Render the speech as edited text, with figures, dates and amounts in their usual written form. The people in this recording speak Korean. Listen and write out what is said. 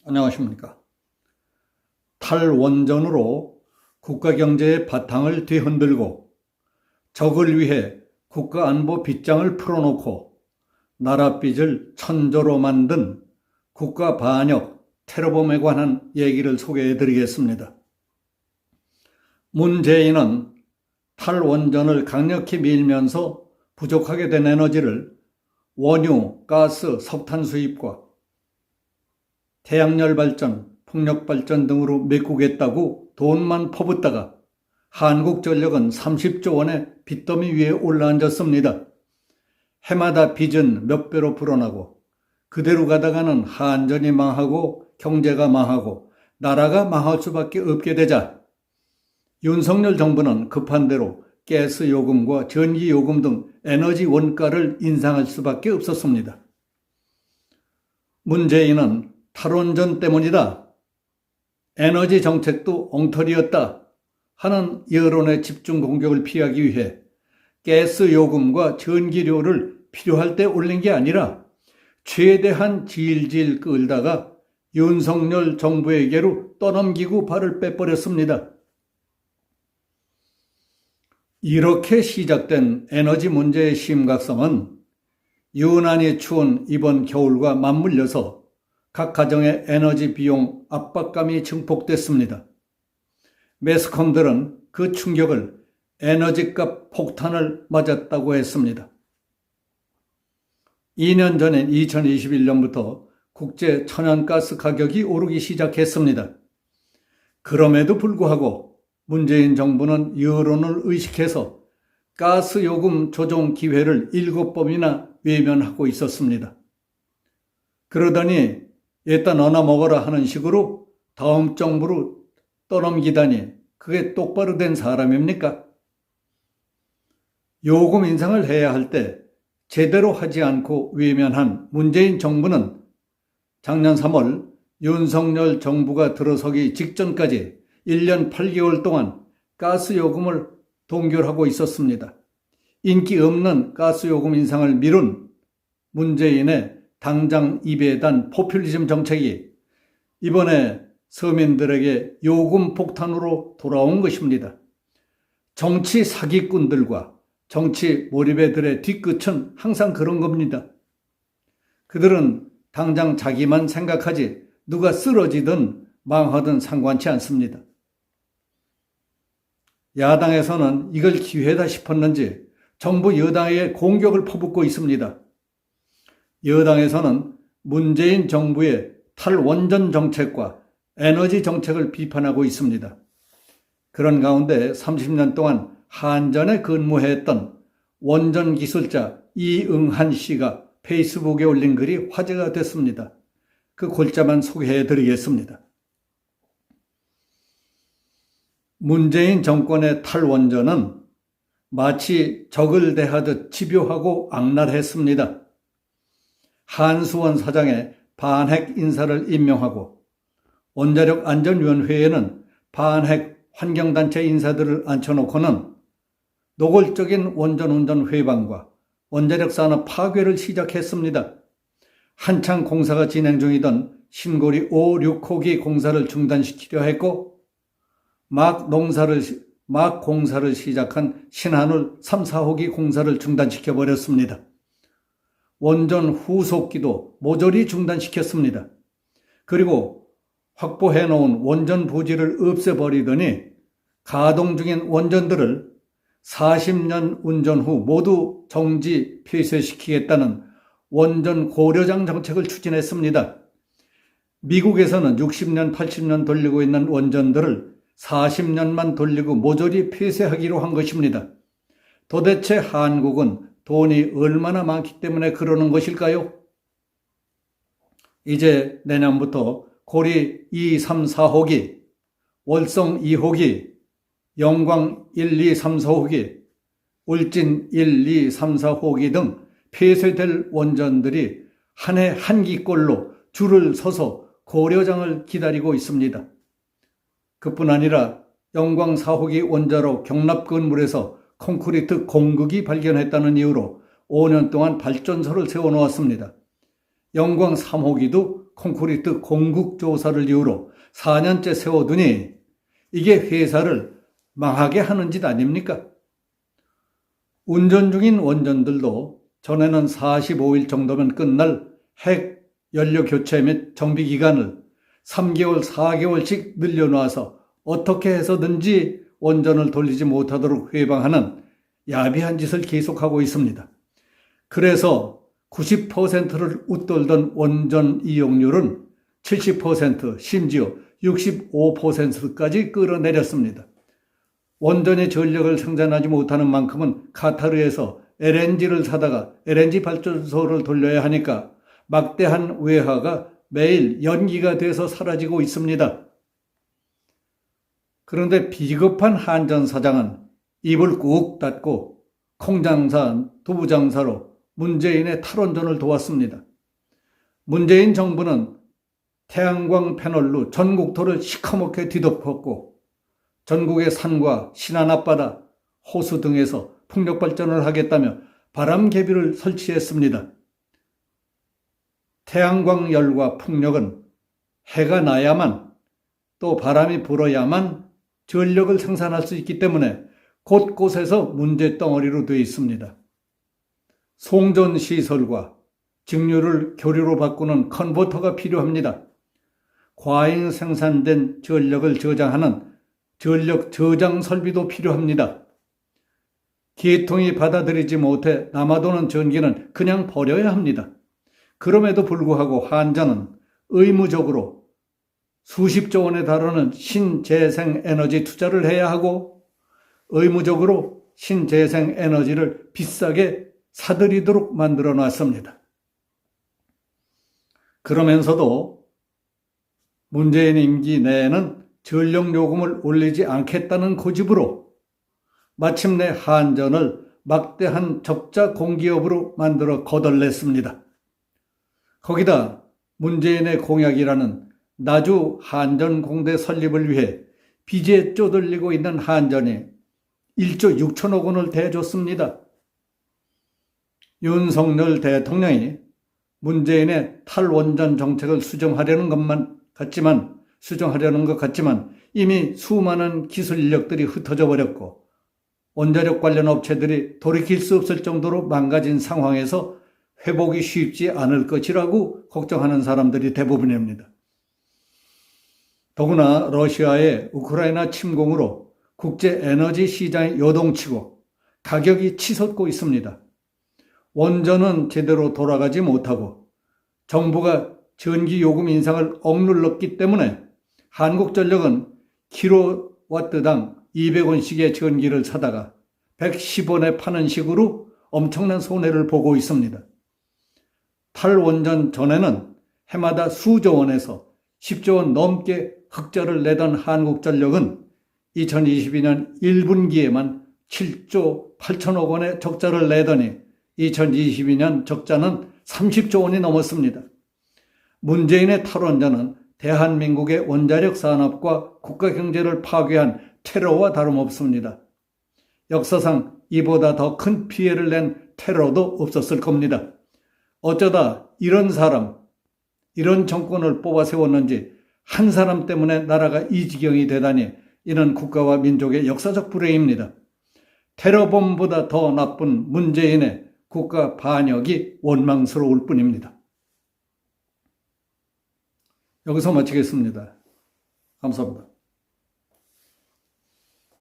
안녕하십니까. 탈원전으로 국가경제의 바탕을 뒤흔들고 적을 위해 국가안보 빗장을 풀어놓고 나라 빚을 천조로 만든 국가반역 테러범에 관한 얘기를 소개해드리겠습니다. 문재인은 탈원전을 강력히 밀면서 부족하게 된 에너지를 원유, 가스, 석탄 수입과 태양열 발전, 풍력 발전 등으로 메꾸겠다고 돈만 퍼붓다가 한국전력은 30조 원의 빚더미 위에 올라앉았습니다. 해마다 빚은 몇 배로 불어나고 그대로 가다가는 한전이 망하고 경제가 망하고 나라가 망할 수밖에 없게 되자 윤석열 정부는 급한 대로 가스 요금과 전기 요금 등 에너지 원가를 인상할 수밖에 없었습니다. 문재인은 탈원전 때문이다, 에너지 정책도 엉터리였다 하는 여론의 집중 공격을 피하기 위해 가스 요금과 전기료를 필요할 때 올린 게 아니라 최대한 질질 끌다가 윤석열 정부에게로 떠넘기고 발을 빼버렸습니다. 이렇게 시작된 에너지 문제의 심각성은 유난히 추운 이번 겨울과 맞물려서 각 가정의 에너지 비용 압박감이 증폭됐습니다. 매스컴들은 그 충격을 에너지값 폭탄을 맞았다고 했습니다. 2년 전인 2021년부터 국제 천연가스 가격이 오르기 시작했습니다. 그럼에도 불구하고 문재인 정부는 여론을 의식해서 가스 요금 조정 기회를 7번이나 외면하고 있었습니다. 그러더니 얘따 너나 먹어라 하는 식으로 다음 정부로 떠넘기다니 그게 똑바로 된 사람입니까? 요금 인상을 해야 할 때 제대로 하지 않고 외면한 문재인 정부는 작년 3월 윤석열 정부가 들어서기 직전까지 1년 8개월 동안 가스 요금을 동결하고 있었습니다. 인기 없는 가스 요금 인상을 미룬 문재인의 당장 입에 단 포퓰리즘 정책이 이번에 서민들에게 요금 폭탄으로 돌아온 것입니다. 정치 사기꾼들과 정치 몰입애들의 뒤끝은 항상 그런 겁니다. 그들은 당장 자기만 생각하지 누가 쓰러지든 망하든 상관치 않습니다. 야당에서는 이걸 기회다 싶었는지 정부 여당에 공격을 퍼붓고 있습니다. 여당에서는 문재인 정부의 탈원전 정책과 에너지 정책을 비판하고 있습니다. 그런 가운데 30년 동안 한전에 근무했던 원전 기술자 이응한 씨가 페이스북에 올린 글이 화제가 됐습니다. 그 골자만 소개해 드리겠습니다. 문재인 정권의 탈원전은 마치 적을 대하듯 집요하고 악랄했습니다. 한수원 사장의 반핵 인사를 임명하고 원자력 안전위원회에는 반핵 환경단체 인사들을 앉혀놓고는 노골적인 원전 운전 회방과 원자력 산업 파괴를 시작했습니다. 한창 공사가 진행 중이던 신고리 5, 6호기 공사를 중단시키려 했고 막 공사를 시작한 신한울 3, 4호기 공사를 중단시켜버렸습니다. 원전 후속기도 모조리 중단시켰습니다. 그리고 확보해놓은 원전 부지를 없애버리더니 가동 중인 원전들을 40년 운전 후 모두 정지 폐쇄시키겠다는 원전 고려장 정책을 추진했습니다. 미국에서는 60년, 80년 돌리고 있는 원전들을 40년만 돌리고 모조리 폐쇄하기로 한 것입니다. 도대체 한국은 돈이 얼마나 많기 때문에 그러는 것일까요? 이제 내년부터 고리 2, 3, 4호기, 월성 2호기, 영광 1, 2, 3, 4호기, 울진 1, 2, 3, 4호기 등 폐쇄될 원전들이 한 해 한 기꼴로 줄을 서서 고려장을 기다리고 있습니다. 그뿐 아니라 영광 4호기 원자로 경납 건물에서 콘크리트 공극이 발견했다는 이유로 5년 동안 발전소를 세워놓았습니다. 영광 3호기도 콘크리트 공급 조사를 이유로 4년째 세워두니 이게 회사를 망하게 하는 짓 아닙니까? 운전 중인 원전들도 전에는 45일 정도면 끝날 핵 연료 교체 및 정비 기간을 3개월, 4개월씩 늘려놔서 어떻게 해서든지 원전을 돌리지 못하도록 회방하는 야비한 짓을 계속하고 있습니다. 그래서 90%를 웃돌던 원전 이용률은 70%, 심지어 65%까지 끌어내렸습니다. 원전의 전력을 생산하지 못하는 만큼은 카타르에서 LNG를 사다가 LNG 발전소를 돌려야 하니까 막대한 외화가 매일 연기가 돼서 사라지고 있습니다. 그런데 비겁한 한전 사장은 입을 꾹 닫고 콩장사, 두부장사로 문재인의 탈원전을 도왔습니다. 문재인 정부는 태양광 패널로 전국토를 시커멓게 뒤덮었고 전국의 산과 신안 앞바다, 호수 등에서 풍력발전을 하겠다며 바람개비를 설치했습니다. 태양광열과 풍력은 해가 나야만 또 바람이 불어야만 전력을 생산할 수 있기 때문에 곳곳에서 문제덩어리로 되어 있습니다. 송전시설과 직류를 교류로 바꾸는 컨버터가 필요합니다. 과잉 생산된 전력을 저장하는 전력 저장 설비도 필요합니다. 계통이 받아들이지 못해 남아도는 전기는 그냥 버려야 합니다. 그럼에도 불구하고 한전은 의무적으로 수십조 원에 달하는 신재생에너지 투자를 해야 하고 의무적으로 신재생에너지를 비싸게 사들이도록 만들어 놨습니다. 그러면서도 문재인 임기 내에는 전력 요금을 올리지 않겠다는 고집으로 마침내 한전을 막대한 적자 공기업으로 만들어 거덜냈습니다. 거기다 문재인의 공약이라는 나주 한전공대 설립을 위해 빚에 쪼들리고 있는 한전이 1조 6천억 원을 대줬습니다. 윤석열 대통령이 문재인의 탈원전 정책을 수정하려는 것 같지만 이미 수많은 기술 인력들이 흩어져 버렸고 원자력 관련 업체들이 돌이킬 수 없을 정도로 망가진 상황에서 회복이 쉽지 않을 것이라고 걱정하는 사람들이 대부분입니다. 더구나 러시아의 우크라이나 침공으로 국제 에너지 시장이 요동치고 가격이 치솟고 있습니다. 원전은 제대로 돌아가지 못하고 정부가 전기 요금 인상을 억눌렀기 때문에 한국전력은 킬로와트당 200원씩의 전기를 사다가 110원에 파는 식으로 엄청난 손해를 보고 있습니다. 탈원전 전에는 해마다 수조 원에서 10조 원 넘게 흑자를 내던 한국전력은 2022년 1분기에만 7조 8천억 원의 적자를 내더니 2022년 적자는 30조 원이 넘었습니다. 문재인의 탈원전은 대한민국의 원자력 산업과 국가 경제를 파괴한 테러와 다름없습니다. 역사상 이보다 더 큰 피해를 낸 테러도 없었을 겁니다. 어쩌다 이런 사람, 이런 정권을 뽑아 세웠는지 한 사람 때문에 나라가 이 지경이 되다니 이는 국가와 민족의 역사적 불행입니다. 테러범보다 더 나쁜 문재인의 국가 반역이 원망스러울 뿐입니다. 여기서 마치겠습니다. 감사합니다.